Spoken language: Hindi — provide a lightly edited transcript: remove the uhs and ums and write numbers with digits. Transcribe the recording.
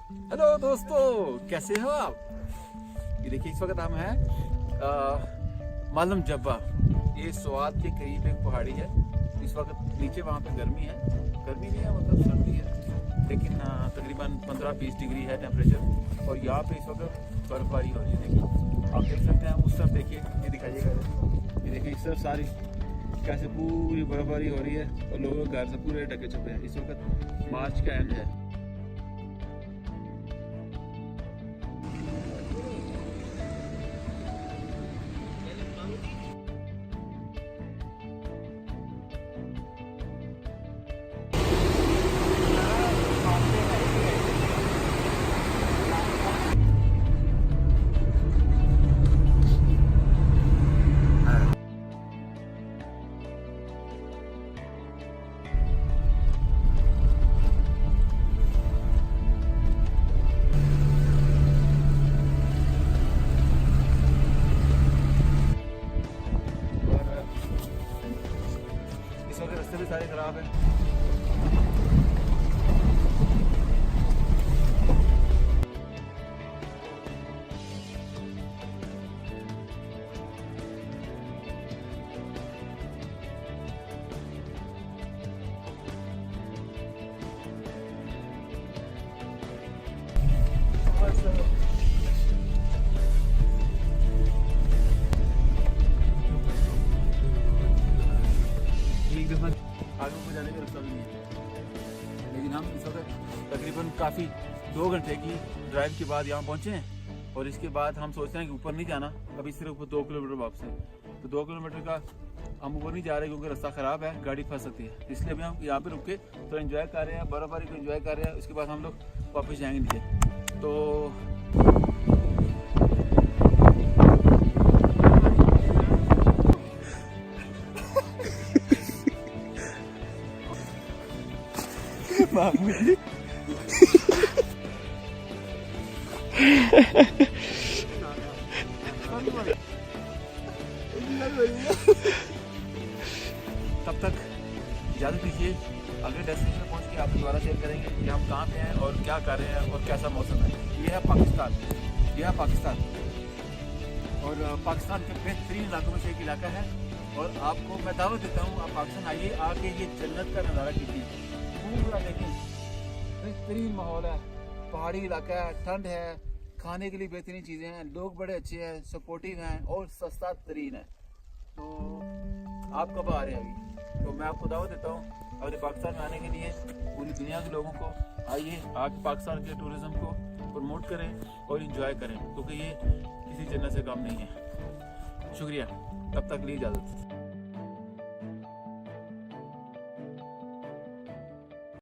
हेलो दोस्तों, कैसे हो आप? ये देखिए, इस वक्त हम हैं मालम जब्बा। ये स्वात के करीब एक पहाड़ी है। इस वक्त नीचे वहाँ पे गर्मी है, गर्मी नहीं है मतलब सर्दी है, लेकिन तकरीबन 15-20 डिग्री है टेम्परेचर। और यहाँ पे इस वक्त बर्फबारी हो रही है। देखिए, आप देख सकते हैं। उस तरफ देखिए, ये दिखाइएगा, ये देखिए इस तरफ सारी कैसे पूरी बर्फबारी हो रही है और लोगों के घर से पूरे ढके छपे हैं। इस वक्त मार्च का एंड है। इस वक्त रास्ते भी सारे खराब हैं। आगे को जाने का रास्ता भी नहीं है, लेकिन हम इस वक्त तकरीबन काफ़ी 2 घंटे की ड्राइव के बाद यहाँ पहुँचे हैं। और इसके बाद हम सोचते हैं कि ऊपर नहीं जाना, अभी सिर्फ 2 किलोमीटर वापस है। तो 2 किलोमीटर का हम ऊपर नहीं जा रहे क्योंकि रास्ता ख़राब है, गाड़ी फंस सकती है। इसलिए अभी हम यहाँ पे रुक के तो एंजॉय कर रहे हैं, बर्फबारी को एंजॉय कर रहे हैं। उसके बाद हम लोग वापस जाएंगे नीचे। तो मामूली तब तक इजाज़त दीजिए। अगले डेस्टिनेशन में पहुंच के आपसे दोबारा शेयर करेंगे कि हम कहाँ पे हैं और क्या कर रहे हैं और कैसा मौसम है। ये है पाकिस्तान, ये है पाकिस्तान। और पाकिस्तान के बेहतरीन इलाकों में से एक इलाका है। और आपको मैं दावत देता हूँ, आप पाकिस्तान आइए, आके ये जन्नत का नज़ारा कीजिए। पूरा देखिए, बेहतरीन माहौल है, पहाड़ी इलाका है, ठंड है, खाने के लिए बेहतरीन चीज़ें हैं, लोग बड़े अच्छे हैं, सपोर्टिव हैं और सस्ता तरीन है। तो आप कब आ रहे हैं अभी? तो मैं आपको दावत देता हूँ अपने पाकिस्तान में आने के लिए। पूरी दुनिया के लोगों को आइए, आके पाकिस्तान के टूरिज़्म को प्रमोट करें और इन्जॉय करें, क्योंकि ये किसी जन्नत से कम नहीं है। शुक्रिया, तब तक ली इजाज़त।